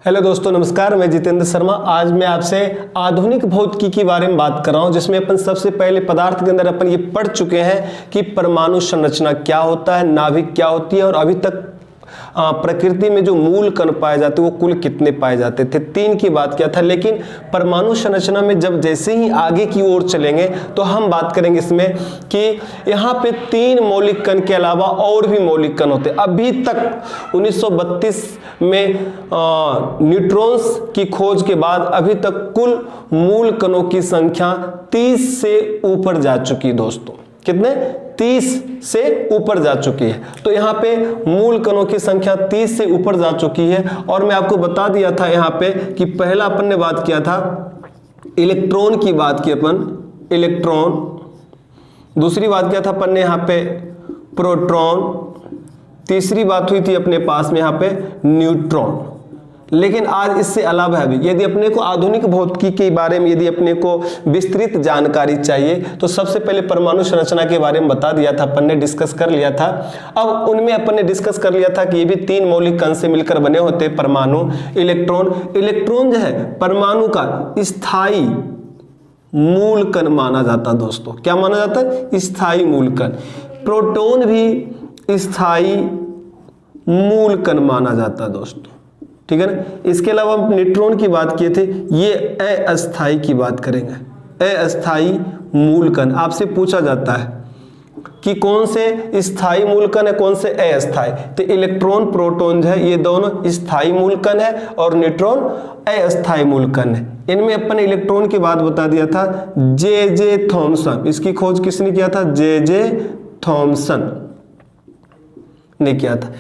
Hello दोस्तों, नमस्कार। मैं जितेंद्र शर्मा। आज मैं आपसे आधुनिक भौतिकी के बारे में बात कर रहा हूं, जिसमें अपन सबसे पहले पदार्थ के अंदर अपन ये पढ़ चुके हैं कि परमाणु संरचना क्या होता है, नाभिक क्या होती है, और अभी तक प्रकृति में जो मूल कण पाए जाते वो कुल कितने पाए जाते थे। 3 की बात किया था। लेकिन परमाणु संरचना में जब जैसे ही आगे की ओर चलेंगे तो हम बात करेंगे इसमें कि यहाँ पे 3 मौलिक कण के अलावा और भी मौलिक कण होते। अभी तक 1932 में न्यूट्रॉन्स की खोज के बाद अभी तक कुल मूल कणों की संख्या 30 से ऊपर जा चुकी है दोस्तों। कितने? 30 से ऊपर जा चुकी है। तो यहाँ पे मूल कणों की संख्या 30 से ऊपर जा चुकी है। और मैं आपको बता दिया था यहाँ पे कि पहला अपन ने बात किया था इलेक्ट्रॉन की, बात की अपन इलेक्ट्रॉन। दूसरी बात किया था अपन ने यहाँ पे प्रोटॉन। तीसरी बात हुई थी अपने पास में यहाँ पे न्यूट्रॉन। लेकिन आज इससे अलावा है भी, यदि अपने को आधुनिक भौतिकी के बारे में यदि अपने को विस्तृत जानकारी चाहिए तो सबसे पहले परमाणु संरचना के बारे में बता दिया था, अपन ने डिस्कस कर लिया था। अब उनमें अपन ने डिस्कस कर लिया था कि ये भी 3 मौलिक कण से मिलकर बने होते हैं परमाणु। इलेक्ट्रॉन जो है परमाणु का स्थायी मूल कण माना जाता है दोस्तों। क्या माना जाता है? स्थायी मूल कण। प्रोटॉन भी स्थायी मूल कण माना जाता है दोस्तों, ठीक है ना। इसके अलावा हम न्यूट्रॉन की बात किए थे, ये अस्थायी की बात करेंगे। अस्थायी मूल कण आपसे पूछा जाता है कि कौन से स्थायी मूल कण है, कौन से अस्थायी। तो इलेक्ट्रॉन प्रोटॉन जो है ये दोनों स्थायी मूल कण है और न्यूट्रॉन अस्थायी मूल कण है। इनमें अपन इलेक्ट्रॉन की बात बता दिया था, जे थॉमसन। इसकी खोज किसने किया था? जे थॉमसन ने किया था।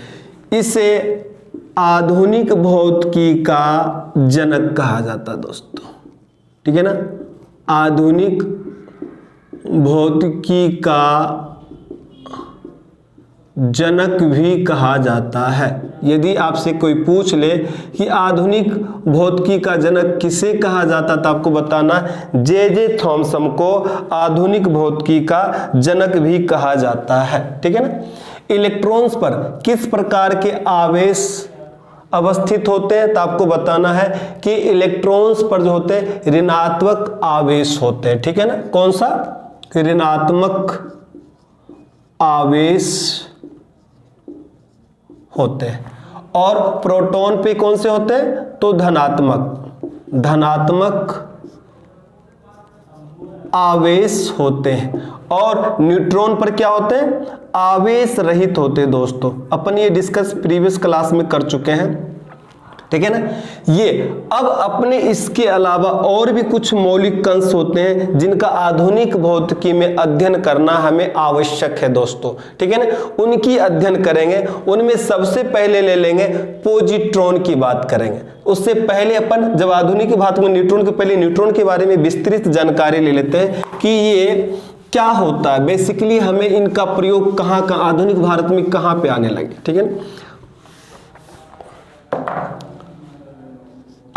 इसे आधुनिक भौतिकी का जनक कहा जाता है दोस्तों, ठीक है ना। आधुनिक भौतिकी का जनक भी कहा जाता है। यदि आपसे कोई पूछ ले कि आधुनिक भौतिकी का जनक किसे कहा जाता, तो आपको बताना जे थॉमसन को आधुनिक भौतिकी का जनक भी कहा जाता है, ठीक है ना। इलेक्ट्रॉन्स पर किस प्रकार के आवेश अवस्थित होते हैं, तो आपको बताना है कि इलेक्ट्रॉन्स पर जो होते हैं ऋणात्मक आवेश होते हैं, ठीक है ना। कौन सा? ऋणात्मक आवेश होते हैं। और प्रोटॉन पे कौन से होते हैं? तो धनात्मक आवेश होते हैं। और न्यूट्रॉन पर क्या होते हैं? आवेश रहित होते हैं दोस्तों। अपन ये डिस्कस प्रीवियस क्लास में कर चुके हैं, ठीक है ना। ये अब अपने इसके अलावा और भी कुछ मौलिक कण होते हैं जिनका आधुनिक भौतिकी में अध्ययन करना हमें आवश्यक है दोस्तों, ठीक है ना। उनकी अध्ययन करेंगे। उनमें सबसे पहले ले लेंगे पॉजिट्रॉन की बात करेंगे। उससे पहले अपन जब आधुनिक भौतिकी में न्यूट्रॉन के पहले न्यूट्रॉन के बारे में विस्तृत जानकारी ले लेते हैं कि ये क्या होता है। बेसिकली हमें इनका प्रयोग कहाँ आधुनिक भारत में कहाँ पे आने लगे, ठीक है ना।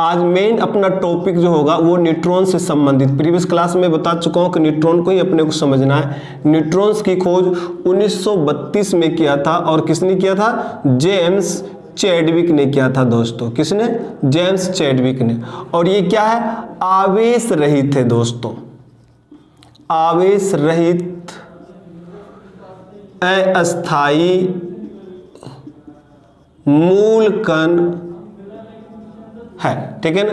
आज मेन अपना टॉपिक जो होगा वो न्यूट्रॉन से संबंधित। प्रीवियस क्लास में बता चुका हूं कि न्यूट्रॉन को ही अपने को समझना है। न्यूट्रॉन्स की खोज 1932 में किया था। और किसने किया था? जेम्स चैडविक ने किया था दोस्तों। किसने? जेम्स चैडविक ने। और ये क्या है? आवेश रहित है दोस्तों। आवेश रहित अस्थायी मूल कण है, ठीक है ना।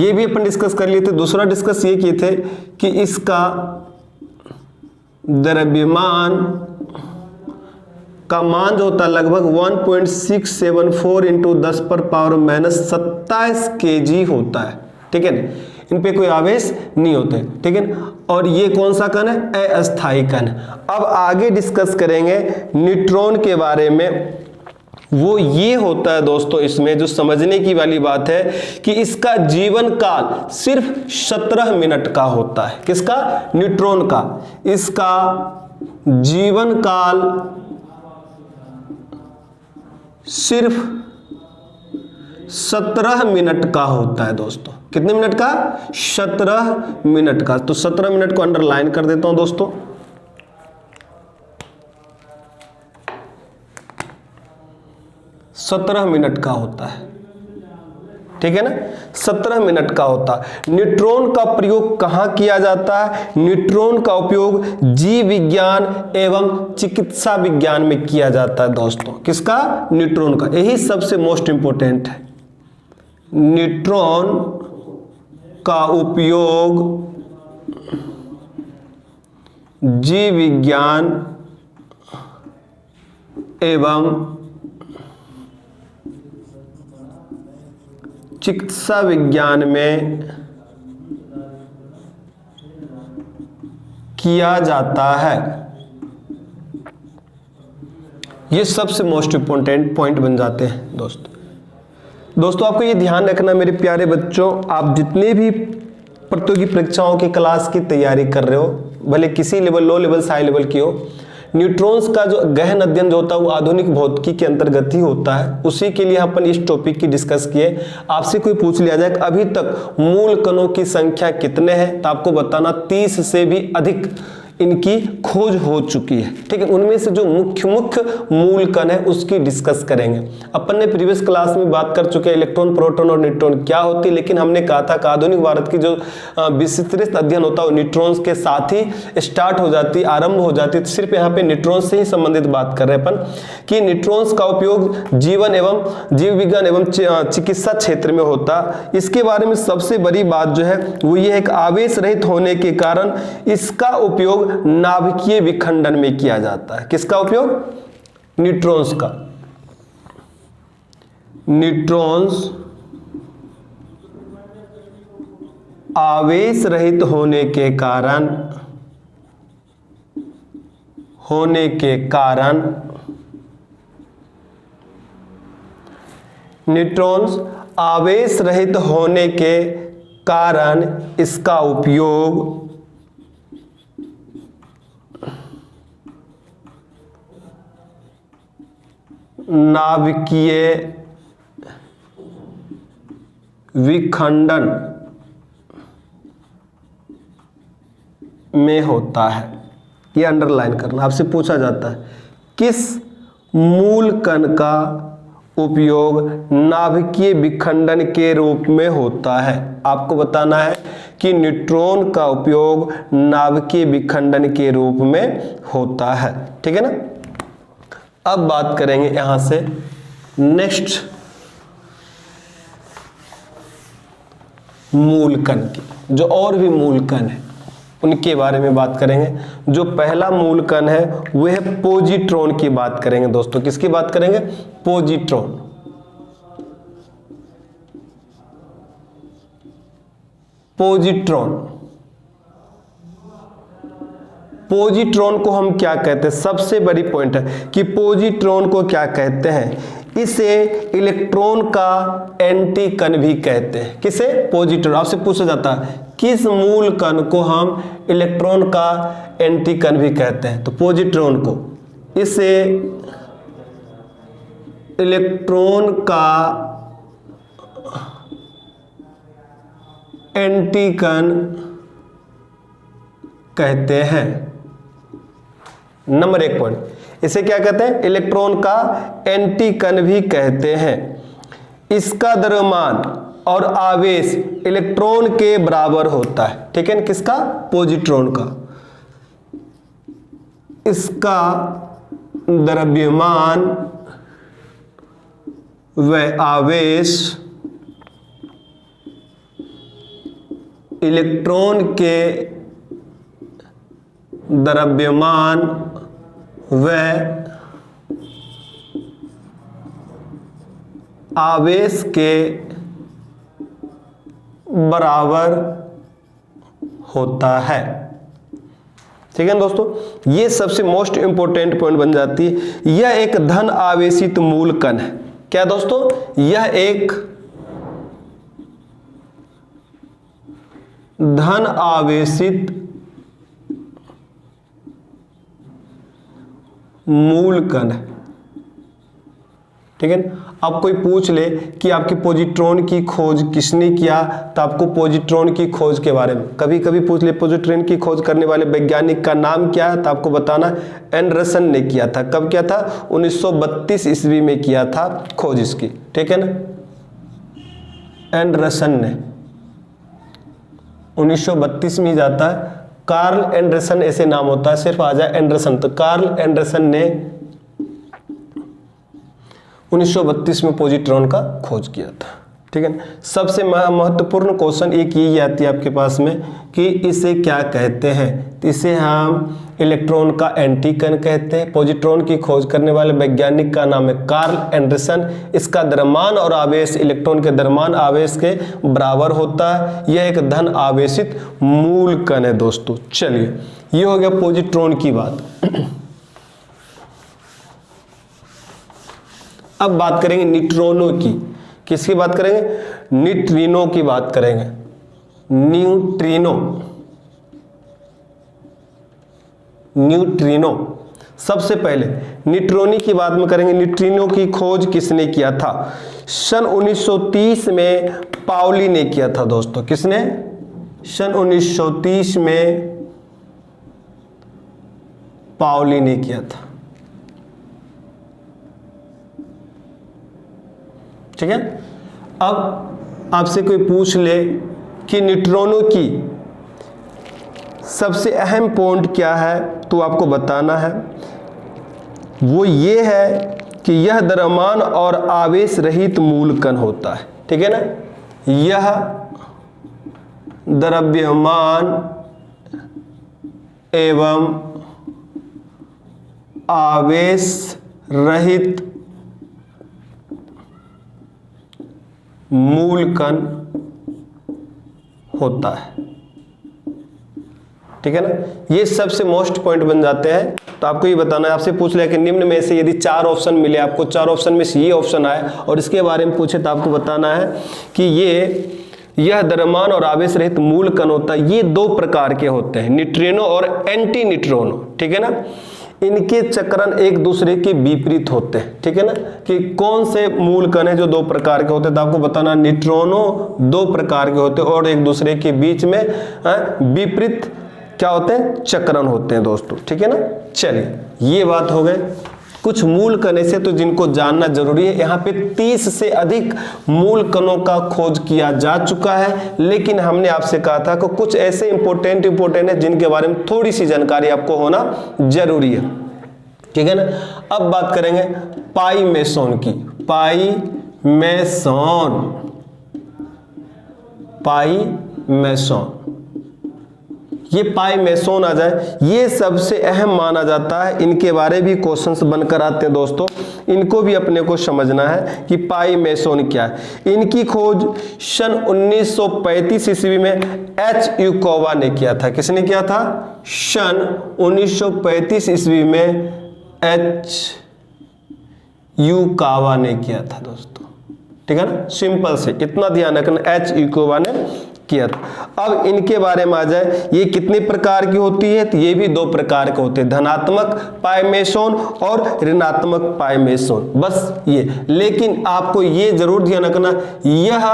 ये भी अपन डिस्कस कर लिए थे। दूसरा डिस्कस ये किए थे कि इसका द्रव्यमान का मान जो होता है लगभग 1.674 इंटू 10⁻⁻27 kg होता है, ठीक है ना। इन पे कोई आवेश नहीं होते, ठीक है ना। और ये कौन सा कण है? अस्थायी कण। अब आगे डिस्कस करेंगे न्यूट्रॉन के बारे में। वो ये होता है दोस्तों, इसमें जो समझने की वाली बात है कि इसका जीवन काल सिर्फ 17 मिनट का होता है। किसका? न्यूट्रॉन का। इसका जीवन काल सिर्फ 17 मिनट का होता है दोस्तों। कितने मिनट का? 17 मिनट का। तो 17 मिनट को अंडरलाइन कर देता हूं दोस्तों। 17 मिनट का होता है, ठीक है ना, 17 मिनट का होता है। न्यूट्रॉन का प्रयोग कहां किया जाता है? न्यूट्रॉन का उपयोग जीव विज्ञान एवं चिकित्सा विज्ञान में किया जाता है दोस्तों। किसका? न्यूट्रॉन का। यही सबसे मोस्ट इंपॉर्टेंट है। न्यूट्रॉन का उपयोग जीव विज्ञान एवं चिकित्सा विज्ञान में किया जाता है। ये सबसे मोस्ट इंपॉर्टेंट पॉइंट बन जाते हैं दोस्तों आपको ये ध्यान रखना मेरे प्यारे बच्चों, आप जितने भी प्रतियोगी परीक्षाओं की क्लास की तैयारी कर रहे हो, भले किसी लेवल, लो लेवल से हाई लेवल की हो, न्यूट्रॉन्स का जो गहन अध्ययन जो होता है वो आधुनिक भौतिकी के अंतर्गत ही होता है। उसी के लिए अपन इस टॉपिक की डिस्कस किए। आपसे कोई पूछ लिया जाए कि अभी तक मूल कणों की संख्या कितने हैं, तो आपको बताना 30 से भी अधिक इनकी खोज हो चुकी है। ठीक है, उनमें से जो मुख्य मूल कण है उसकी डिस्कस करेंगे। अपन ने प्रीवियस क्लास में बात कर चुके हैं इलेक्ट्रॉन, प्रोटॉन और न्यूट्रॉन क्या होती है, लेकिन हमने कहा था कि आधुनिक भारत की जो विस्तृत अध्ययन होता है वो न्यूट्रॉन्स के साथ ही स्टार्ट हो जाती, आरंभ हो जाती। तो सिर्फ यहाँ पे न्यूट्रॉन से ही संबंधित बात कर रहे हैं अपन कि न्यूट्रॉन्स का उपयोग जीवन एवं जीव विज्ञान एवं चिकित्सा क्षेत्र में होता। इसके बारे में सबसे बड़ी बात जो है वो ये है कि आवेश रहित होने के कारण इसका उपयोग नाभिकीय विखंडन में किया जाता है। किसका उपयोग? न्यूट्रॉन्स का। न्यूट्रॉन्स आवेश रहित होने के कारण न्यूट्रॉन्स आवेश रहित होने के कारण इसका उपयोग नाभिकीय विखंडन में होता है। ये अंडरलाइन करना, आपसे पूछा जाता है किस मूल कण का उपयोग नाभिकीय विखंडन के रूप में होता है। आपको बताना है कि न्यूट्रॉन का उपयोग नाभिकीय विखंडन के रूप में होता है। ठीक है ना। अब बात करेंगे यहां से नेक्स्ट मूल कण की, जो और भी मूल कण है उनके बारे में बात करेंगे। जो पहला मूल कण है वह है पॉजिट्रॉन की बात करेंगे दोस्तों। किसकी बात करेंगे? पॉजिट्रॉन। पॉजिट्रॉन को हम क्या कहते हैं? सबसे बड़ी पॉइंट है कि पॉजिट्रॉन को क्या कहते हैं? इसे इलेक्ट्रॉन का एंटी कण भी कहते हैं। किसे? पॉजिट्रॉन। आपसे पूछा जाता है किस मूल कण को हम इलेक्ट्रॉन का एंटी कण भी कहते हैं? तो पॉजिट्रॉन को। इसे इलेक्ट्रॉन का एंटी कण कहते हैं। नंबर 1 पॉइंट, इसे क्या कहते हैं? इलेक्ट्रॉन का एंटी कण भी कहते हैं। इसका द्रव्यमान और आवेश इलेक्ट्रॉन के बराबर होता है। ठीक है, किसका? पॉजिट्रॉन का। इसका द्रव्यमान व आवेश इलेक्ट्रॉन के द्रव्यमान व आवेश के बराबर होता है। ठीक है दोस्तों, ये सबसे मोस्ट इंपॉर्टेंट पॉइंट बन जाती है। यह एक धन आवेशित मूल कण है। क्या दोस्तों? यह एक धन आवेशित मूल कण है। ठीक है। अब कोई पूछ ले कि आपके पॉजिट्रॉन की खोज किसने किया, तो आपको पॉजिट्रॉन की खोज के बारे में कभी कभी पूछ ले पॉजिट्रॉन की खोज करने वाले वैज्ञानिक का नाम क्या है, तो आपको बताना एंडरसन ने किया था। कब किया था? 1932 ईस्वी में किया था खोज इसकी। ठीक है ना, एंडरसन ने 1932 में जाता है। कार्ल एंडरसन ऐसे नाम होता है, सिर्फ आ जाए एंडरसन, तो कार्ल एंडरसन ने 1932 में पॉजिट्रॉन का खोज किया था। ठीक है ना। सबसे महत्वपूर्ण क्वेश्चन एक यही आती है आपके पास में कि इसे क्या कहते हैं, तो इसे हम इलेक्ट्रॉन का एंटीकण कहते हैं। पॉजिट्रॉन की खोज करने वाले वैज्ञानिक का नाम है कार्ल एंडरसन। इसका द्रव्यमान और आवेश इलेक्ट्रॉन के द्रव्यमान आवेश के बराबर होता है। यह एक धन आवेशित मूल कण है दोस्तों। चलिए, ये हो गया पॉजिट्रॉन की बात। अब बात करेंगे न्यूट्रॉनों की। किसकी बात करेंगे? न्यूट्रिनो की बात करेंगे। Neutrino, neutrino. सबसे पहले न्यूट्रॉनी की बात में करेंगे। न्यूट्रिनो की खोज किसने किया था? सन 1930 में पाउली ने किया था दोस्तों। किसने? सन 1930 में पाउली ने किया था। ठीक है। अब आपसे कोई पूछ ले कि न्यूट्रॉनों की सबसे अहम पॉइंट क्या है, तो आपको बताना है। वो ये है कि यह द्रव्यमान और आवेश रहित मूल कण होता है। ठीक है ना। यह द्रव्यमान एवं आवेश रहित मूल कण होता है। ठीक है ना। ये सबसे मोस्ट पॉइंट बन जाते हैं। तो आपको ये बताना है, आपसे पूछ लिया कि निम्न में से यदि 4 ऑप्शन मिले आपको, 4 ऑप्शन में से ये ऑप्शन आए और इसके बारे में पूछे, तो आपको बताना है कि यह द्रव्यमान और आवेश रहित मूल कण होता है। ये 2 प्रकार के होते हैं, न्यूट्रिनो और एंटी न्यूट्रिनो। ठीक है ना। इनके चक्रण एक दूसरे के विपरीत होते हैं। ठीक है ना। कि कौन से मूल कण है जो 2 प्रकार के होते हैं, तो आपको बताना न्यूट्रिनो 2 प्रकार के होते हैं और एक दूसरे के बीच में विपरीत क्या होते हैं? चक्रण होते हैं दोस्तों। ठीक है ना। चलिए, ये बात हो गए कुछ मूल कण ऐसे तो जिनको जानना जरूरी है। यहाँ पे 30 से अधिक मूल कणों का खोज किया जा चुका है, लेकिन हमने आपसे कहा था कि कुछ ऐसे इंपॉर्टेंट है जिनके बारे में थोड़ी सी जानकारी आपको होना जरूरी है। ठीक है ना। अब बात करेंगे पाई मेसोन की। पाई मेसोन, पाई मेसोन, ये पाई मेसोन आ जाए, ये सबसे अहम माना जाता है। इनके बारे भी क्वेश्चंस बनकर आते हैं दोस्तों, इनको भी अपने को समझना है कि पाई मेसोन क्या है। इनकी खोज सन 1935 ईस्वी में एच यूकोवा ने किया था। किसने किया था? सन 1935 ईस्वी में एच यूकोवा ने किया था दोस्तों। ठीक है ना। सिंपल से इतना ध्यान रखना, एच यूकोवा ने किया था। अब इनके बारे में आ जाए, ये कितने प्रकार की होती है, तो ये भी 2 प्रकार के होते हैं, धनात्मक पाई मेसोन और ऋणात्मक पाई मेसोन। बस ये, लेकिन आपको ये जरूर ध्यान रखना, यह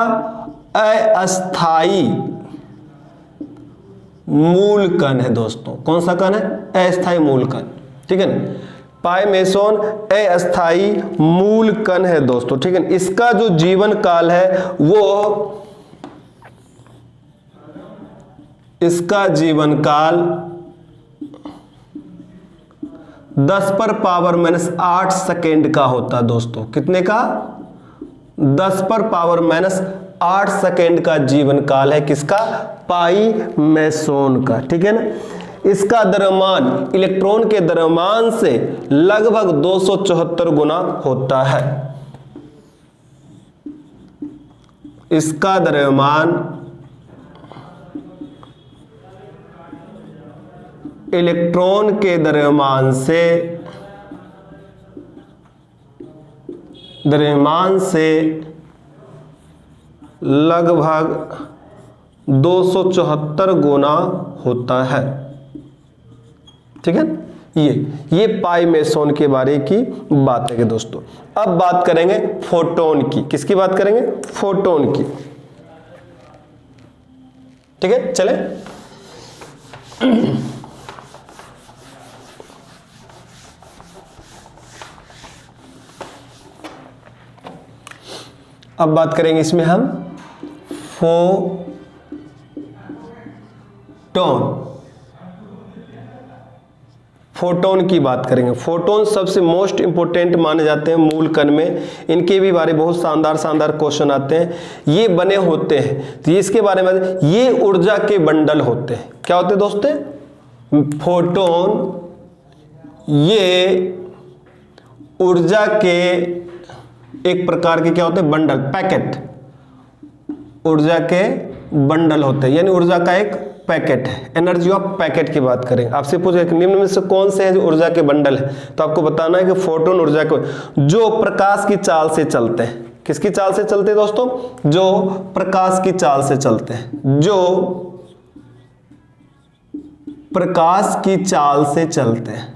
अस्थाई मूल कण है दोस्तों। कौन सा कण है? अस्थाई मूल कण। ठीक है ना। पाई मेसोन अस्थाई मूल कण है दोस्तों। ठीक है। इसका जो जीवन काल है वो, इसका जीवन काल 10⁻⁻8 सेकेंड का होता है दोस्तों। कितने का? 10⁻⁻8 सेकेंड का जीवन काल है। किसका? पाई मेसोन का। ठीक है ना। इसका द्रव्यमान इलेक्ट्रॉन के द्रव्यमान से लगभग 274 गुना होता है। इसका द्रव्यमान इलेक्ट्रॉन के द्रव्यमान से लगभग 274 गुना होता है। ठीक है। ये पाई मेसोन के बारे की बात है कि दोस्तों। अब बात करेंगे फोटोन की। किसकी बात करेंगे? फोटोन की। ठीक है। चले, अब बात करेंगे इसमें हम फोटोन की बात करेंगे। फोटोन सबसे मोस्ट इंपोर्टेंट माने जाते हैं मूल कण में, इनके भी बारे बहुत शानदार क्वेश्चन आते हैं। ये बने होते हैं, तो इसके बारे में ये ऊर्जा के बंडल होते हैं। क्या होते हैं दोस्तों? फोटोन ये ऊर्जा के एक प्रकार के क्या होते हैं? बंडल, पैकेट, ऊर्जा के बंडल होते हैं, यानी ऊर्जा का एक पैकेट है। एनर्जी ऑफ पैकेट की बात करें, आपसे पूछे निम्न में से कौन से हैं जो ऊर्जा के बंडल है, तो आपको बताना है कि फोटोन ऊर्जा के जो प्रकाश की चाल से चलते हैं। किसकी चाल से चलते हैं दोस्तों? जो प्रकाश की चाल से चलते हैं, जो प्रकाश की चाल से चलते हैं।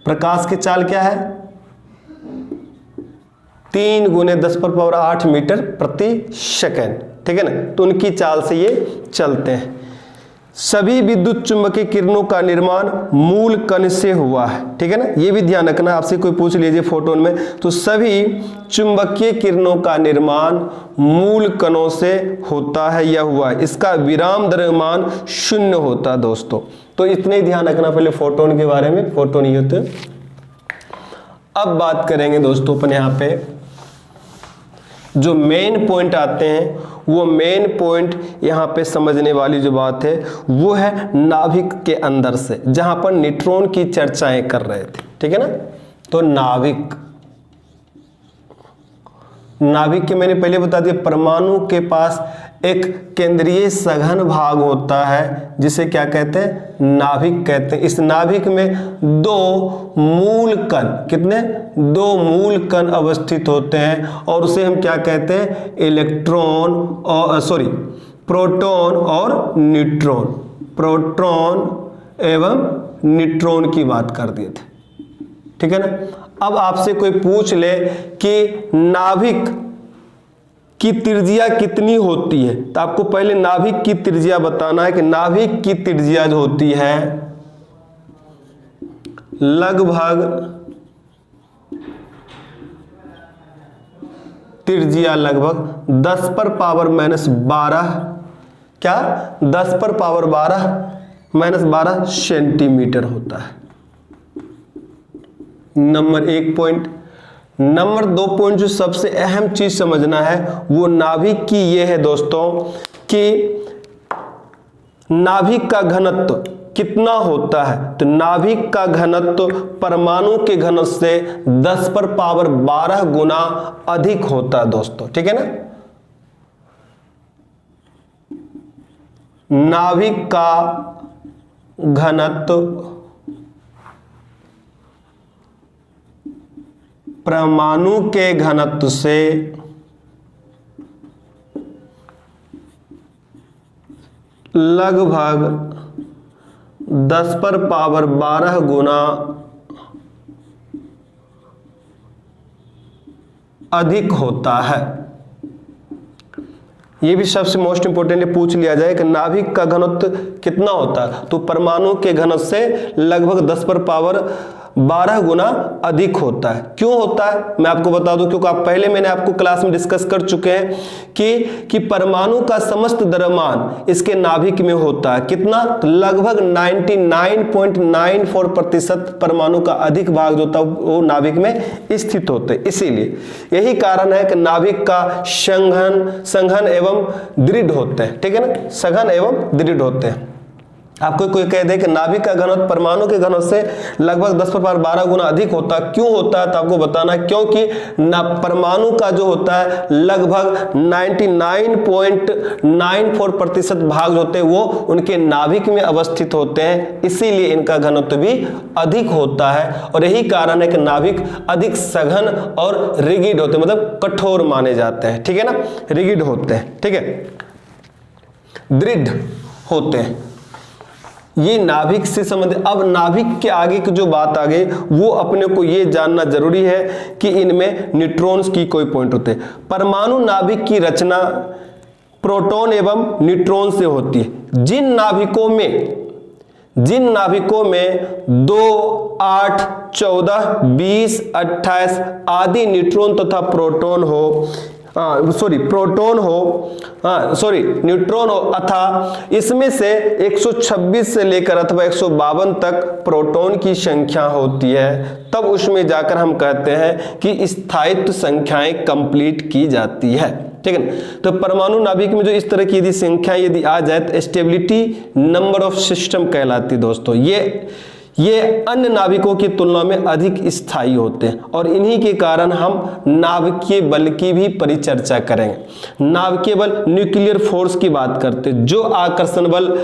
प्रकाश की चाल क्या है? 3 × 10⁸ मीटर प्रति सेकंड, ठीक है ना? तो उनकी चाल से ये चलते हैं। सभी विद्युत चुंबकीय किरणों का निर्माण मूल कण से हुआ है, ठीक है ना? ये भी ध्यान रखना, आपसे कोई पूछ लीजिए फोटोन में, तो सभी चुंबकीय किरणों का निर्माण मूल कणों से होता है या हुआ है। इसका विराम द्रव्यमान 0 होता है दोस्तों। तो इतने ही ध्यान रखना पहले फोटोन के बारे में। फोटोन ये होते हैं। अब बात करेंगे दोस्तों अपन यहाँ पे जो मेन पॉइंट आते हैं, वो मेन पॉइंट यहाँ पे समझने वाली जो बात है वो है नाभिक के अंदर से, जहां पर न्यूट्रॉन की चर्चाएं कर रहे थे, ठीक है ना? तो नाभिक के मैंने पहले बता दिया, परमाणु के पास एक केंद्रीय सघन भाग होता है जिसे क्या कहते हैं? नाभिक कहते हैं। इस नाभिक में 2 मूल कण, कितने? 2 मूल कण अवस्थित होते हैं और उसे हम क्या कहते हैं? इलेक्ट्रॉन और प्रोटॉन और न्यूट्रॉन। प्रोटॉन एवं न्यूट्रॉन की बात कर दिए थे, ठीक है ना? अब आपसे कोई पूछ ले कि नाभिक की त्रिज्या कितनी होती है, तो आपको पहले नाभिक की त्रिज्या बताना है कि नाभिक की त्रिज्या जो होती है लगभग त्रिज्या लगभग 10⁻⁻12 क्या 10⁻12 सेंटीमीटर होता है। Number 1 point. नंबर 2 पॉइंट जो सबसे अहम चीज समझना है वो नाभिक की ये है दोस्तों कि नाभिक का घनत्व कितना होता है। तो नाभिक का घनत्व परमाणु के घनत्व से 10⁻12 गुना अधिक होता है दोस्तों, ठीक है ना? नाभिक का घनत्व परमाणु के घनत्व से लगभग 10⁻12 गुना अधिक होता है। ये भी सबसे मोस्ट इंपोर्टेंट पूछ लिया जाए कि नाभिक का घनत्व कितना होता है, तो परमाणु के घनत्व से लगभग 10⁻12 गुना अधिक होता है। क्यों होता है मैं आपको बता दूं, क्योंकि आप पहले मैंने आपको क्लास में डिस्कस कर चुके हैं कि परमाणु का समस्त द्रव्यमान इसके नाभिक में होता है। कितना? तो लगभग 99.94% परमाणु का अधिक भाग जो होता है वो नाभिक में स्थित होते हैं। इसीलिए यही कारण है कि नाभिक का संघन एवं दृढ़ होते हैं, ठीक है ना? सघन एवं दृढ़ होते हैं। आपको कोई कह दे कि नाभिक का घनत्व परमाणु के घनत्व से लगभग 10⁻12 गुना अधिक होता है, क्यों होता है? तो आपको बताना है क्योंकि परमाणु का जो होता है लगभग 99.94% भाग जो होते हैं वो उनके नाभिक में अवस्थित होते हैं, इसीलिए इनका घनत्व भी अधिक होता है। और यही कारण है कि नाभिक अधिक सघन और रिगिड होते हैं, मतलब कठोर माने जाते हैं, ठीक है ना? रिगिड होते हैं, ठीक है, दृढ़ होते हैं। ये नाभिक से संबंधित। अब नाभिक के आगे की जो बात आ गई वो अपने को ये जानना जरूरी है कि इनमें न्यूट्रॉन्स की कोई पॉइंट होते हैं। परमाणु नाभिक की रचना प्रोटॉन एवं न्यूट्रॉन से होती है। जिन नाभिकों में जिन नाभिकों में 2, 8, 14, 20, 28 आदि न्यूट्रॉन तथा प्रोटॉन हो, न्यूट्रॉन हो अथा इसमें से 126 से लेकर अथवा 152 तक प्रोटॉन की संख्या होती है, तब उसमें जाकर हम कहते हैं कि स्थायित्व संख्याएं कंप्लीट की जाती है। ठीक है ना। तो परमाणु नाभिक में जो इस तरह की यदि संख्या यदि आ जाए तो स्टेबिलिटी नंबर ऑफ सिस्टम कहलाती है दोस्तों। ये अन्य नाभिकों की तुलना में अधिक स्थायी होते हैं और इन्हीं के कारण हम नाभिकीय बल की भी परिचर्चा करेंगे। नाभिकीय बल न्यूक्लियर फोर्स की बात करते हैं, जो आकर्षण बल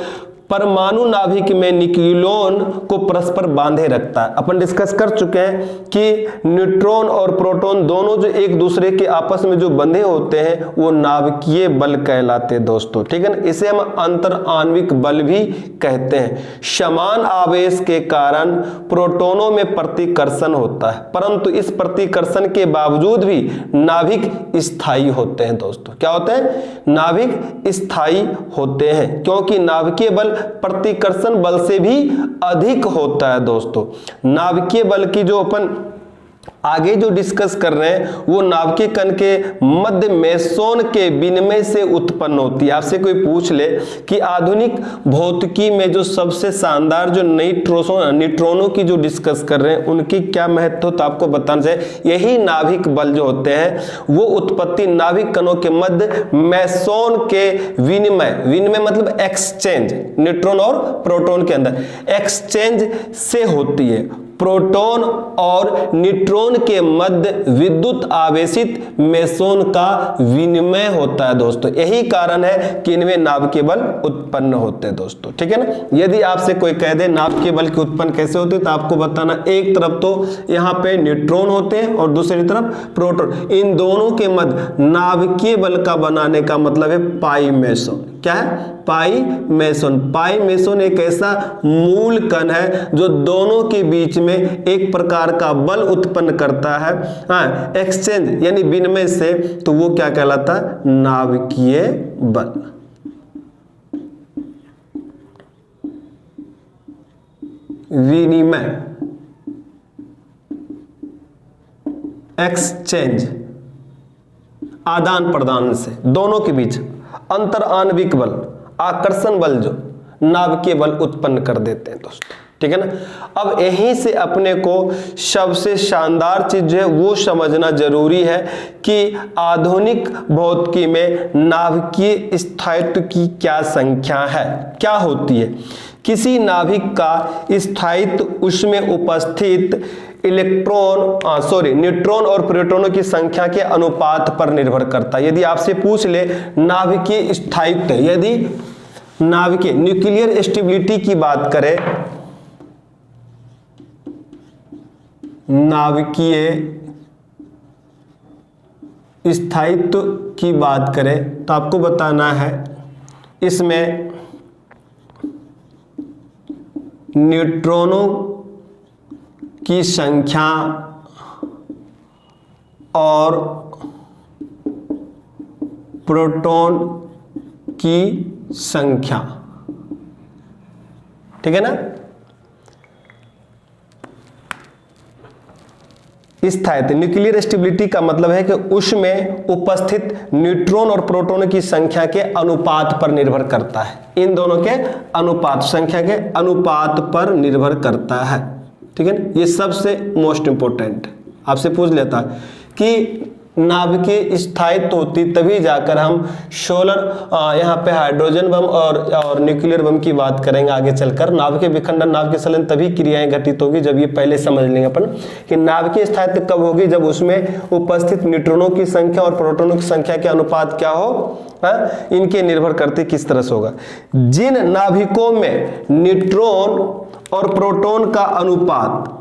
परमाणु नाभिक में न्यूक्लियॉन को परस्पर बांधे रखता है। अपन डिस्कस कर चुके हैं कि न्यूट्रॉन और प्रोटॉन दोनों जो एक दूसरे के आपस में जो बंधे होते हैं वो नाभिकीय बल कहलाते हैं दोस्तों। ठीक है ना। इसे हम अंतर आणविक बल भी कहते हैं। समान आवेश के कारण प्रोटॉनों में प्रतिकर्षण होता है, परंतु इस प्रतिकर्षण के बावजूद भी नाभिक स्थायी होते हैं दोस्तों। क्या होते हैं? नाभिक स्थायी होते हैं, क्योंकि नाभिकीय बल प्रतिकर्षण बल से भी अधिक होता है दोस्तों। नाभिकीय बल की जो अपन आगे जो डिस्कस कर रहे हैं वो नाभिकीय कण के मध्य मेसोन के विनिमय से उत्पन्न होती है। आपसे कोई पूछ ले कि आधुनिक भौतिकी में जो सबसे शानदार जो न्यूट्रॉनों की जो डिस्कस कर रहे हैं उनकी क्या महत्व, तो आपको बताना चाहिए यही नाभिक बल जो होते हैं वो उत्पत्ति नाभिक कणों के मध्य मेसोन के विनिमय मतलब एक्सचेंज, न्यूट्रॉन और प्रोटॉन के अंदर एक्सचेंज से होती है। प्रोटॉन और न्यूट्रॉन के मध्य विद्युत आवेशित मेसोन का विनिमय होता है दोस्तों। यही कारण है कि इनमें नाभिकीय बल उत्पन्न होते हैं दोस्तों। ठीक है ना। यदि आपसे कोई कह दे नाभिकीय बल के उत्पन्न कैसे होते हैं तो आपको बताना, एक तरफ तो यहाँ पे न्यूट्रॉन होते हैं और दूसरी तरफ प्रोटॉन, इन दोनों के मध्य नाभिकीय बल का बनाने का मतलब है पाई मेसोन। क्या है? पाई मेसोन। पाई मेसोन एक ऐसा मूल कण है जो दोनों के बीच में एक प्रकार का बल उत्पन्न करता है, एक्सचेंज यानी विनिमय से, तो वो क्या कहलाता है? नाभिकीय बल। विनिमय, एक्सचेंज, आदान प्रदान से दोनों के बीच अंतर आणविक बल, आकर्षण बल जो नाभिकीय बल उत्पन्न कर देते हैं दोस्तों। ठीक है ना। अब यहीं से अपने को सबसे शानदार चीज जो है वो समझना जरूरी है कि आधुनिक भौतिकी में नाभिकीय स्थायित्व की क्या संख्या है, क्या होती है। किसी नाभिक का स्थायित्व उसमें उपस्थित न्यूट्रॉन और प्रोटॉनों की संख्या के अनुपात पर निर्भर करता है। यदि आपसे पूछ ले नाभिकीय स्थायित्व, यदि नाभिकीय न्यूक्लियर स्टेबिलिटी की बात करें, नाभिकीय स्थायित्व की बात करें तो आपको बताना है इसमें न्यूट्रॉनों की संख्या और प्रोटॉन की संख्या। ठीक है ना। स्थायित्व न्यूक्लियर स्टेबिलिटी का मतलब है कि उसमें उपस्थित न्यूट्रॉन और प्रोटॉन की संख्या के अनुपात पर निर्भर करता है। इन दोनों के अनुपात, संख्या के अनुपात पर निर्भर करता है। ठीक है ना। ये सबसे मोस्ट इंपोर्टेंट आपसे पूछ लेता है कि नाभिकीय स्थायित्व होती तभी जाकर हम सोलर यहाँ पे हाइड्रोजन बम और न्यूक्लियर बम की बात करेंगे आगे चलकर। नाभिकीय विखंडन, नाभिकीय संलयन तभी क्रियाएं घटित होगी जब ये पहले समझ लेंगे अपन कि नाभिकीय स्थायित्व कब होगी, जब उसमें उपस्थित न्यूट्रॉनों की संख्या और प्रोटॉनों की संख्या के अनुपात क्या हो, इनके निर्भर करते किस तरह से होगा। जिन नाभिकों में न्यूट्रॉन और प्रोटॉन का अनुपात,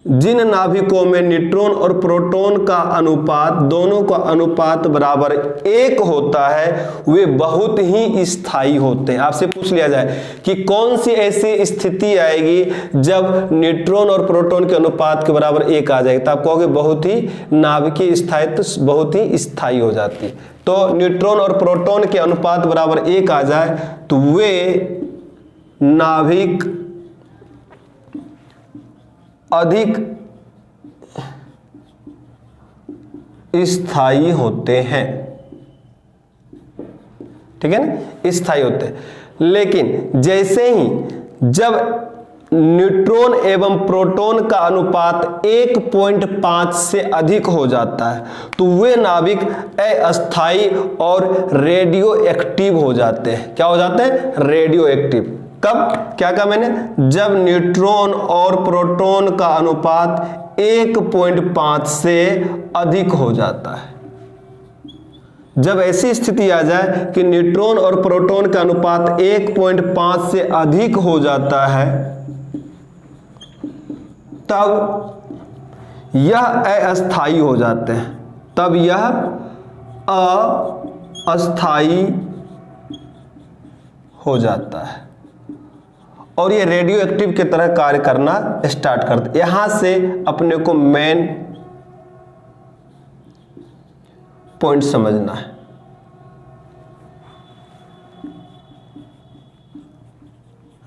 जिन नाभिकों में न्यूट्रॉन और प्रोटॉन का अनुपात, दोनों का अनुपात बराबर 1 होता है, वे बहुत ही स्थायी होते हैं। आपसे पूछ लिया जाए कि कौन सी ऐसी स्थिति आएगी जब न्यूट्रॉन और प्रोटॉन के अनुपात के बराबर 1 आ जाएगी, तो आप कहोगे बहुत ही नाभिकीय स्थायित्व बहुत ही स्थायी हो जाती है। तो न्यूट्रॉन और प्रोटॉन के अनुपात बराबर 1 आ जाए तो वे नाभिक अधिक स्थायी होते हैं, ठीक है ना, स्थायी होते हैं। लेकिन जैसे ही जब न्यूट्रॉन एवं प्रोटॉन का अनुपात 1.5 से अधिक हो जाता है तो वे नाभिक अस्थायी और रेडियो एक्टिव हो जाते हैं। क्या हो जाते हैं? Radio active. कब? क्या कहा मैंने? जब न्यूट्रॉन और प्रोटॉन का अनुपात 1.5 से अधिक हो जाता है। जब ऐसी स्थिति आ जाए कि न्यूट्रॉन और प्रोटॉन का अनुपात 1.5 से अधिक हो जाता है तब यह अस्थायी हो जाते हैं, तब यह अस्थायी हो जाता है और ये रेडियो एक्टिव की तरह कार्य करना स्टार्ट करते। यहां से अपने को मेन पॉइंट समझना है।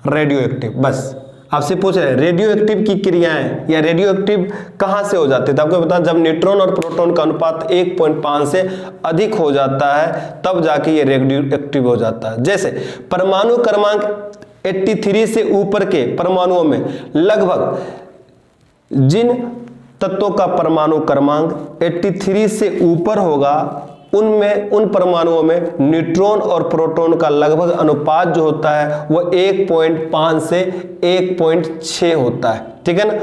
रेडियो एक्टिव, बस आपसे पूछ रहे हैं रेडियो एक्टिव की क्रियाएं या रेडियो एक्टिव कहां से हो जाते हैं। तो आपको बता, जब न्यूट्रॉन और प्रोटॉन का अनुपात 1.5 से अधिक हो जाता है तब जाके ये रेडियो एक्टिव हो जाता है। जैसे परमाणु क्रमांक 83 से ऊपर के परमाणुओं में लगभग जिन तत्वों का परमाणु क्रमांक 83 से ऊपर होगा उनमें, उन परमाणुओं में न्यूट्रॉन और प्रोटॉन का लगभग अनुपात जो होता है वह 1.5 से 1.6 होता है, ठीक है ना।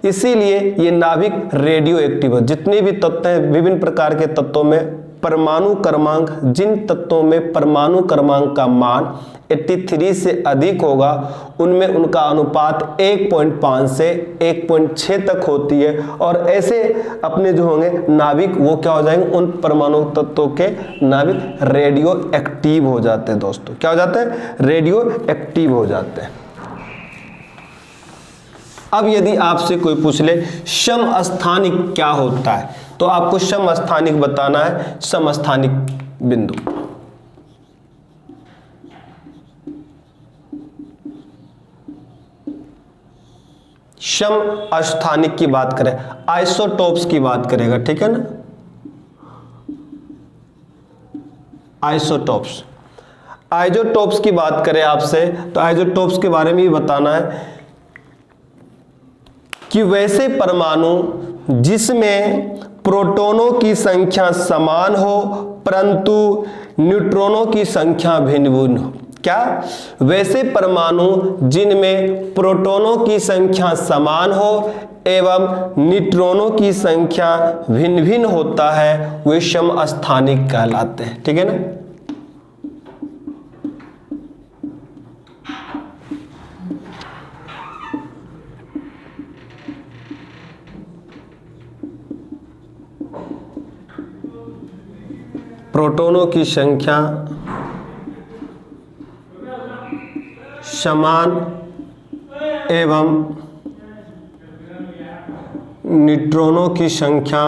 इसीलिए ये नाभिक रेडियो एक्टिव है। जितने भी तत्व हैं, विभिन्न प्रकार के तत्वों में परमाणु क्रमांक, जिन तत्वों में परमाणु क्रमांक का मान 83 से अधिक होगा उनमें उनका अनुपात 1.5 से 1.6 तक होती है और ऐसे अपने जो होंगे नाभिक वो क्या हो जाएंगे, उन परमाणु तत्वों के नाभिक रेडियो एक्टिव हो जाते हैं। दोस्तों क्या हो जाते हैं? रेडियो एक्टिव हो जाते हैं। अब यदि आपसे कोई पूछ ले समस्थानिक क्या होता है तो आपको समस्थानिक बताना है। समस्थानिक बिंदु, समस्थानिक की बात करें, आइसोटोप्स की बात करेगा, ठीक है ना। आइसोटोप्स, आइसोटोप्स की बात करें आपसे तो आइसोटोप्स के बारे में भी बताना है कि वैसे परमाणु जिसमें प्रोटॉनों की संख्या समान हो परंतु न्यूट्रॉनों की संख्या भिन्न भिन्न हो। क्या? वैसे परमाणु जिनमें प्रोटॉनों की संख्या समान हो एवं न्यूट्रॉनों की संख्या भिन्न भिन्न होता है वे समस्थानिक कहलाते हैं, ठीक है ना। प्रोटॉनों की संख्या समान एवं न्यूट्रॉनों की संख्या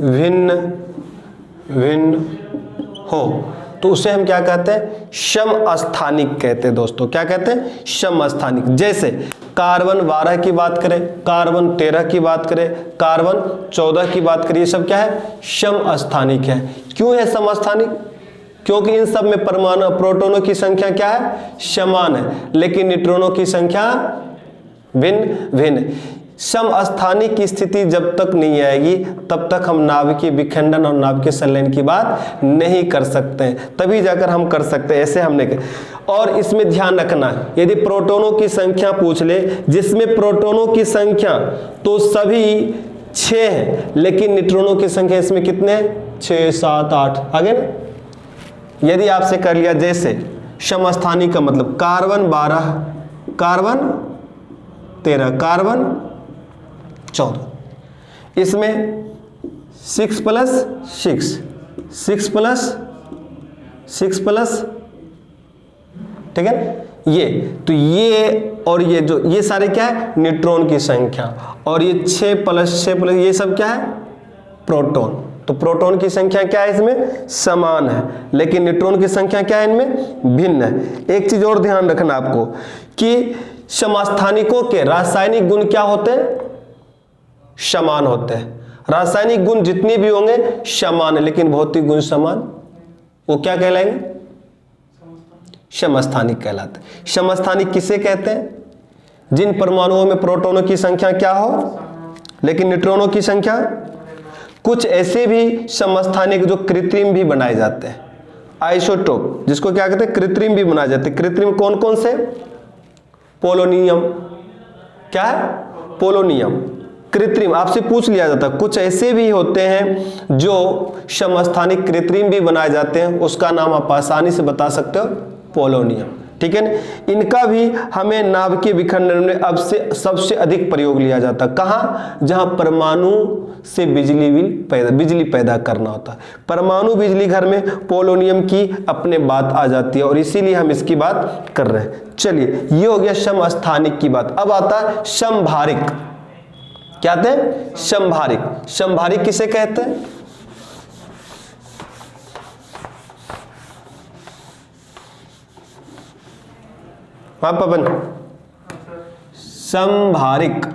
भिन्न भिन्न हो तो उसे हम क्या कहते हैं? समस्थानिक कहते हैं। दोस्तों क्या कहते हैं? समस्थानिक। जैसे कार्बन 12 की बात करें, कार्बन 13 की बात करें, कार्बन 14 की बात करें, ये सब क्या है? समस्थानिक है। क्यों है समस्थानिक? क्योंकि इन सब में परमाणु प्रोटॉनों की संख्या क्या है? समान है, लेकिन न्यूट्रॉनों की संख्या भिन्न भिन्न। समस्थानिक की स्थिति जब तक नहीं आएगी तब तक हम नाभिकीय विखंडन और नाभिकीय संलयन की बात नहीं कर सकते हैं, तभी जाकर हम कर सकते हैं। ऐसे हमने और इसमें ध्यान रखना, यदि प्रोटॉनों की संख्या पूछ ले, जिसमें प्रोटॉनों की संख्या तो सभी 6 है लेकिन न्यूट्रॉनों की संख्या इसमें कितने? 6 7 8 आगे ना। यदि आपसे कर लिया जैसे समस्थानिक का मतलब कार्बन 12, कार्बन 13, कार्बन 14, इसमें 6 + 6, 6 + 6 ठीक है। ये तो ये और ये जो ये सारे क्या है? न्यूट्रॉन की संख्या, और ये 6 + 6 + ये सब क्या है? प्रोटॉन। तो प्रोटॉन की संख्या क्या है इसमें, समान है, लेकिन न्यूट्रॉन की संख्या क्या है इनमें, भिन्न है। एक चीज और ध्यान रखना आपको कि समस्थानिकों के रासायनिक गुण क्या होते हैं, समान होते हैं। रासायनिक गुण जितने भी होंगे समान है, लेकिन भौतिक गुण समान, वो क्या कहलाएंगे, समस्थानिक कहलाते हैं। समस्थानिक किसे कहते हैं, जिन परमाणुओं में प्रोटॉनों की संख्या क्या हो लेकिन न्यूट्रॉनों की संख्या। कुछ ऐसे भी समस्थानिक जो कृत्रिम भी बनाए जाते हैं, आइसोटोप, जिसको क्या कहते हैं, कृत्रिम भी बनाए जाते हैं। कृत्रिम कौन कौन से, पोलोनियम, क्या है, पोलोनियम कृत्रिम, आपसे पूछ लिया जाता है। कुछ ऐसे भी होते हैं जो समस्थानिक कृत्रिम भी बनाए जाते हैं, उसका नाम आप आसानी से बता सकते हो, पोलोनियम, ठीक है ना। इनका भी हमें नाभिकीय विखंडन में अब से सबसे अधिक प्रयोग लिया जाता है। कहाँ, जहां परमाणु से बिजली पैदा करना होता है। परमाणु बिजली घर में पोलोनियम की अपने बात आ जाती है और इसीलिए हम इसकी बात कर रहे हैं। चलिए, ये हो गया समस्थानिक की बात। अब आता है समभारिक। क्या कहते हैं, समभारिक। समभारिक किसे कहते हैं, हाँ पवन, समभारिक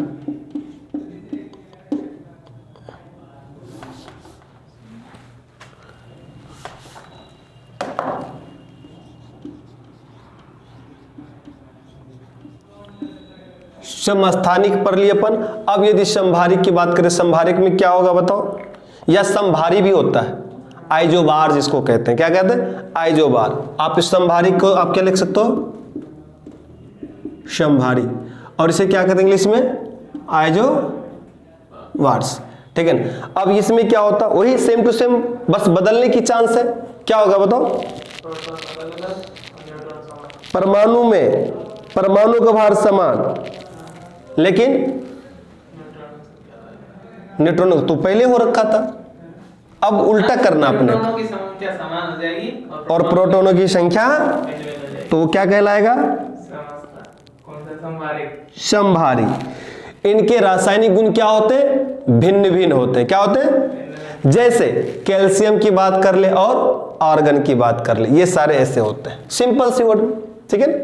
समस्थानिक पर लिए अपन। अब यदि समभारिक की बात करें, समभारिक में क्या होगा बताओ, या समभारी भी होता है, आइजोबार जिसको कहते हैं। क्या कहते हैं, आइजोबार। आप इस समभारिक को आप क्या लिख सकते हो, समभारी, और इसे क्या कहते हैं इंग्लिश में, आइजोबार्स, ठीक है। अब इसमें क्या होता है, वही सेम टू सेम, बस बदलने की चांस है। क्या होगा बताओ, परमाणु में परमाणु का भार समान, लेकिन न्यूट्रॉन तो पहले हो रखा था, अब उल्टा करना अपने को, की संख्या समान हो जाएगी और प्रोटॉनों की संख्या, तो क्या कहलाएगा, समभारी। इनके रासायनिक गुण क्या होते हैं, भिन्न भिन्न होते हैं। क्या होते हैं, जैसे कैल्शियम की बात कर ले और आर्गन की बात कर ले, ये सारे ऐसे होते हैं, सिंपल सी वर्ड, ठीक है।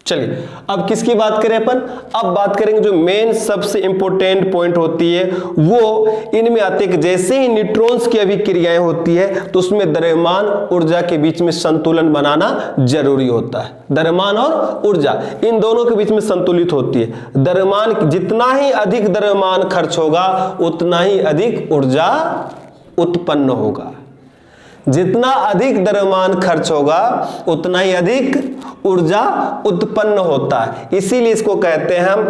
चलिए, अब किसकी बात करें अपन, अब बात करेंगे जो मेन सबसे इंपॉर्टेंट पॉइंट होती है, वो इनमें आते हैं कि जैसे ही न्यूट्रॉन्स की अभिक्रियाएं होती है तो उसमें द्रव्यमान ऊर्जा के बीच में संतुलन बनाना जरूरी होता है। द्रव्यमान और ऊर्जा इन दोनों के बीच में संतुलित होती है। द्रव्यमान, जितना ही अधिक द्रव्यमान खर्च होगा उतना ही अधिक ऊर्जा उत्पन्न होगा। जितना अधिक द्रव्यमान खर्च होगा उतना ही अधिक ऊर्जा उत्पन्न होता है। इसीलिए इसको कहते हैं हम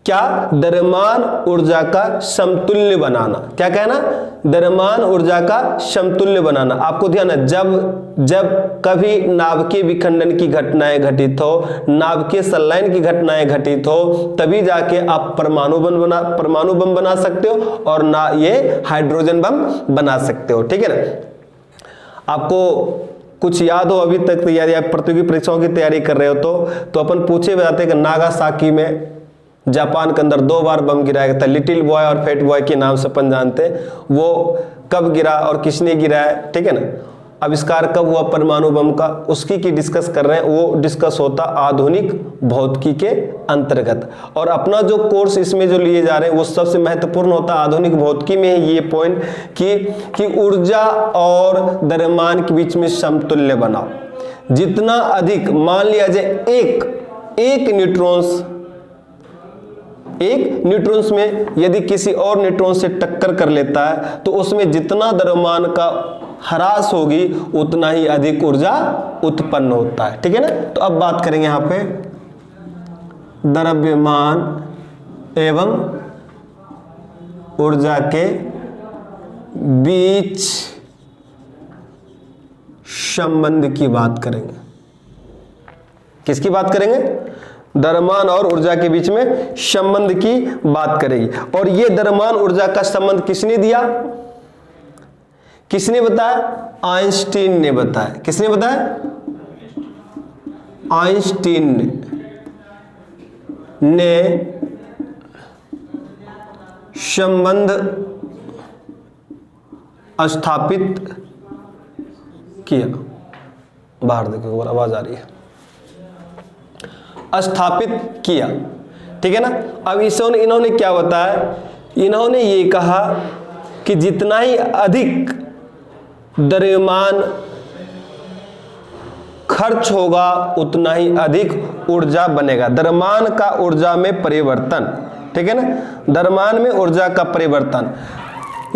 क्या, द्रव्यमान ऊर्जा का समतुल्य बनाना। क्या कहना, द्रव्यमान ऊर्जा का समतुल्य बनाना। आपको ध्यान है, जब कभी नाभिकीय विखंडन की घटनाएं घटित हो, नाभिकीय संलयन की घटनाएं घटित हो, तभी जाके आप परमाणु बम बना सकते हो और ना ये हाइड्रोजन बम बना सकते हो, ठीक है ना। आपको कुछ याद हो अभी तक तैयारी, आप प्रतियोगी परीक्षाओं की तैयारी कर रहे हो तो अपन पूछे जाते हैं कि नागासाकी में जापान के अंदर 2 बार बम गिराया था। लिटिल बॉय और फैट बॉय के नाम से अपन जानते हैं, वो कब गिरा और किसने गिराया, ठीक है ना। आविष्कार कब हुआ परमाणु बम का, उसकी की डिस्कस कर रहे हैं। वो डिस्कस होता आधुनिक भौतिकी के अंतर्गत, और अपना जो कोर्स इसमें जो लिए जा रहे हैं वो सबसे महत्वपूर्ण होता आधुनिक भौतिकी में ये पॉइंट कि ऊर्जा और द्रव्यमान के बीच में समतुल्य बनाओ। जितना अधिक, मान लिया जाए एक न्यूट्रॉन्स में यदि किसी और न्यूट्रॉन से टक्कर कर लेता है तो उसमें जितना द्रव्यमान का ह्रास होगी उतना ही अधिक ऊर्जा उत्पन्न होता है, ठीक है ना। तो अब बात करेंगे यहां पे द्रव्यमान एवं ऊर्जा के बीच संबंध की बात करेंगे। किसकी बात करेंगे, द्रव्यमान और ऊर्जा के बीच में संबंध की बात करेगी। और ये द्रव्यमान ऊर्जा का संबंध किसने दिया, किसने बताया, आइंस्टीन ने बताया। किसने बताया, आइंस्टीन ने। ने संबंध स्थापित किया। बाहर देखो आवाज आ रही है। स्थापित किया, ठीक है ना। अब इन्होंने क्या बताया, इन्होंने ये कहा कि जितना ही अधिक द्रव्यमान खर्च होगा उतना ही अधिक ऊर्जा बनेगा। द्रव्यमान का ऊर्जा में परिवर्तन, ठीक है ना, द्रव्यमान में ऊर्जा का परिवर्तन।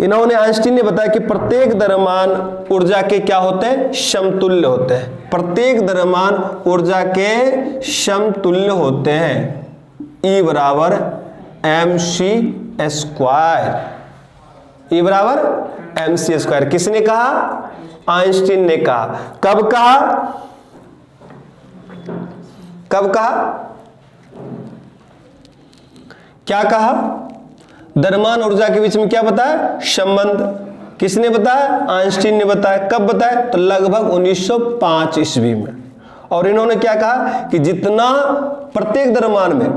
इन्होंने आइंस्टीन ने बताया कि प्रत्येक द्रव्यमान ऊर्जा के क्या होते हैं, समतुल्य होते हैं। प्रत्येक द्रव्यमान ऊर्जा के समतुल्य होते हैं। E बराबर mc स्क्वायर, E बराबर mc स्क्वायर। किसने कहा, आइंस्टीन ने कहा। कब कहा, कब कहा, क्या कहा, द्रव्यमान ऊर्जा के बीच में क्या बताया, संबंध। किसने बताया, आइंस्टीन ने बताया। कब बताया, तो लगभग 1905 ईस्वी में। और इन्होंने क्या कहा कि जितना प्रत्येक द्रव्यमान में,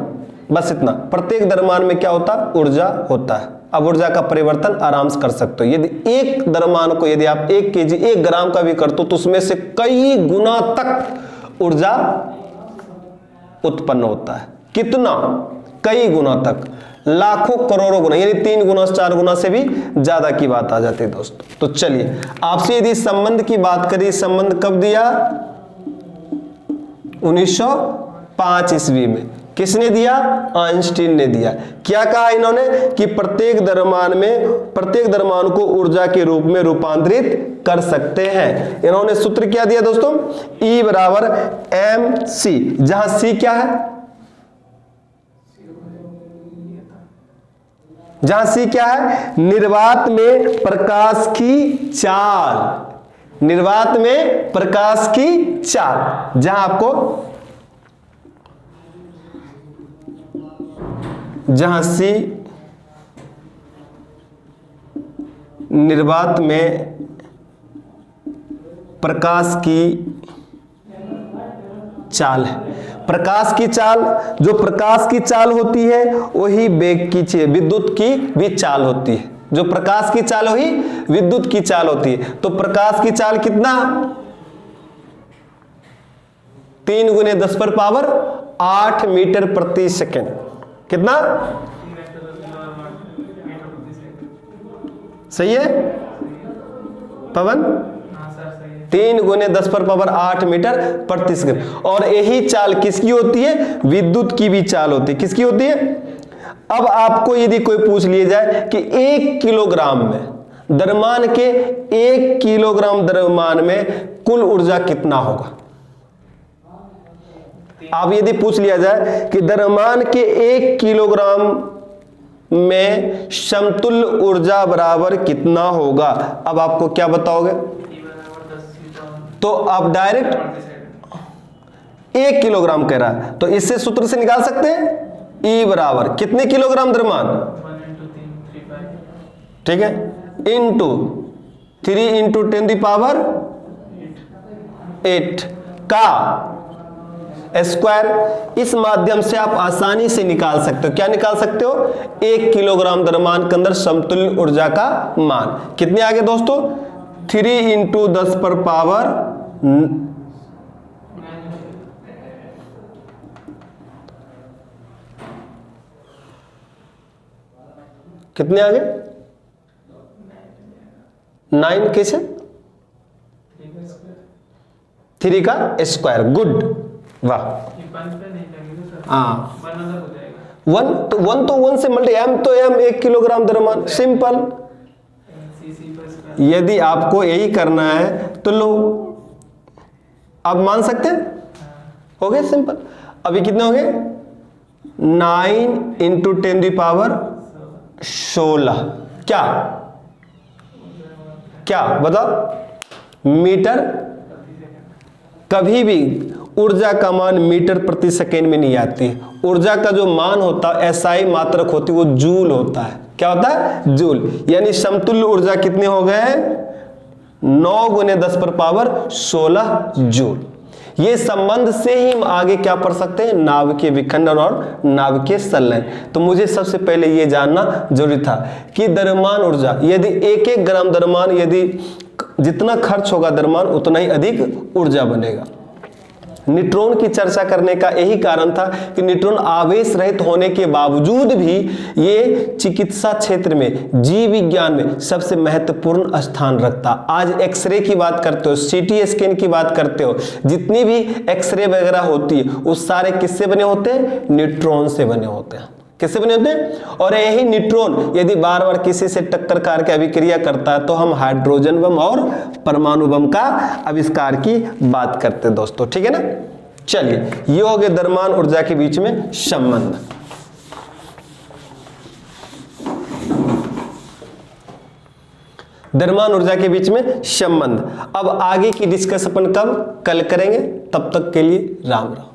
बस इतना, प्रत्येक द्रव्यमान में क्या होता है, ऊर्जा होता है। अब ऊर्जा का परिवर्तन आराम से कर सकते हो। यदि एक द्रव्यमान को यदि आप 1 kg 1 ग्राम का भी करते हो तो उसमें से कई गुना तक ऊर्जा उत्पन्न होता है। कितना, कई गुना तक, लाखों करोड़ों गुना, यानी 3 गुना 4 गुना से भी ज्यादा की बात आ जाती है दोस्तों। तो चलिए आपसे यदि संबंध की बात करें, संबंध कब दिया, 1905 ईस्वी में। किसने दिया, आइंस्टीन ने दिया। क्या कहा इन्होंने कि प्रत्येक द्रव्यमान को ऊर्जा के रूप में रूपांतरित कर सकते हैं। इन्होंने सूत्र क्या दिया दोस्तों, E बराबर mc, जहां C क्या है, जहां C क्या है, निर्वात में प्रकाश की चाल, निर्वात में प्रकाश की चाल, जहां आपको, जहां C निर्वात में प्रकाश की चाल है। प्रकाश की चाल, जो प्रकाश की चाल होती है वही वेग की, विद्युत की भी चाल होती है। जो प्रकाश की चाल वही विद्युत की चाल होती है। तो प्रकाश की चाल कितना, 3 गुने 10 पर पावर 8 मीटर प्रति सेकेंड। कितना, सही है पवन, 3 गुने 10 पर पावर 8 मीटर प्रति सेकंड। और यही चाल किसकी होती है, विद्युत की भी चाल होती है। किसकी होती है। अब आपको यदि कोई पूछ लिया जाए कि 1 किलोग्राम में द्रव्यमान के, 1 किलोग्राम द्रव्यमान में कुल ऊर्जा कितना होगा। आप यदि पूछ लिया जाए कि द्रव्यमान के 1 किलोग्राम में समतुल्य ऊर्जा बराबर कितना होगा, अब आपको क्या बताओगे। तो आप डायरेक्ट 1 किलोग्राम कह रहा है तो इससे सूत्र से निकाल सकते हैं, E बराबर कितने किलोग्राम द्रव्यमान, 1 ठीक है, इंटू 3 इंटू 10⁸ का स्क्वायर। इस माध्यम से आप आसानी से निकाल सकते हो। क्या निकाल सकते हो, 1 किलोग्राम द्रव्यमान के अंदर समतुल्य ऊर्जा का मान कितने आ गए दोस्तों, 3 इंटू 10 पर पावर 9 कैसे, 3 का स्क्वायर। गुड, वाह। हाँ 1 तो 1 से मल्टी, m तो m, 1 किलोग्राम द्रव्यमान, सिंपल। यदि आपको यही करना है तो लो, आप मान सकते हैं, हो गए सिंपल। अभी कितने हो गए, 9 इंटू 10⁻16 क्या, क्या बताओ, मीटर। कभी भी ऊर्जा का मान मीटर प्रति सेकेंड में नहीं आती। ऊर्जा का जो मान होता है एसआई मात्रक होती है, वो जूल होता है। क्या होता है, जूल। यानी समतुल्य ऊर्जा कितने हो गए, 9 गुने 10 पर पावर 16 जूल। ये संबंध से ही हम आगे क्या पढ़ सकते हैं, नाभिकीय विखंडन और नाभिकीय संलयन। तो मुझे सबसे पहले ये जानना जरूरी था कि द्रव्यमान ऊर्जा, यदि 1-1 ग्राम द्रव्यमान, यदि जितना खर्च होगा द्रव्यमान उतना ही अधिक ऊर्जा बनेगा। न्यूट्रॉन की चर्चा करने का यही कारण था कि न्यूट्रॉन आवेश रहित होने के बावजूद भी ये चिकित्सा क्षेत्र में, जीव विज्ञान में सबसे महत्वपूर्ण स्थान रखता। आज एक्सरे की बात करते हो, सीटी स्कैन की बात करते हो, जितनी भी एक्सरे वगैरह होती है उस सारे किससे बने होते हैं, न्यूट्रॉन से बने होते हैं। किससे बने होते हैं? और यही न्यूट्रॉन यदि बार बार किसी से टक्कर करके अभिक्रिया करता है तो हम हाइड्रोजन बम और परमाणु बम का आविष्कार की बात करते हैं दोस्तों, ठीक है ना। चलिए, ये हो गए द्रव्यमान ऊर्जा के बीच में संबंध। द्रव्यमान ऊर्जा के बीच में संबंध। अब आगे की डिस्कस अपन कब, कल करेंगे। तब तक के लिए राम राम।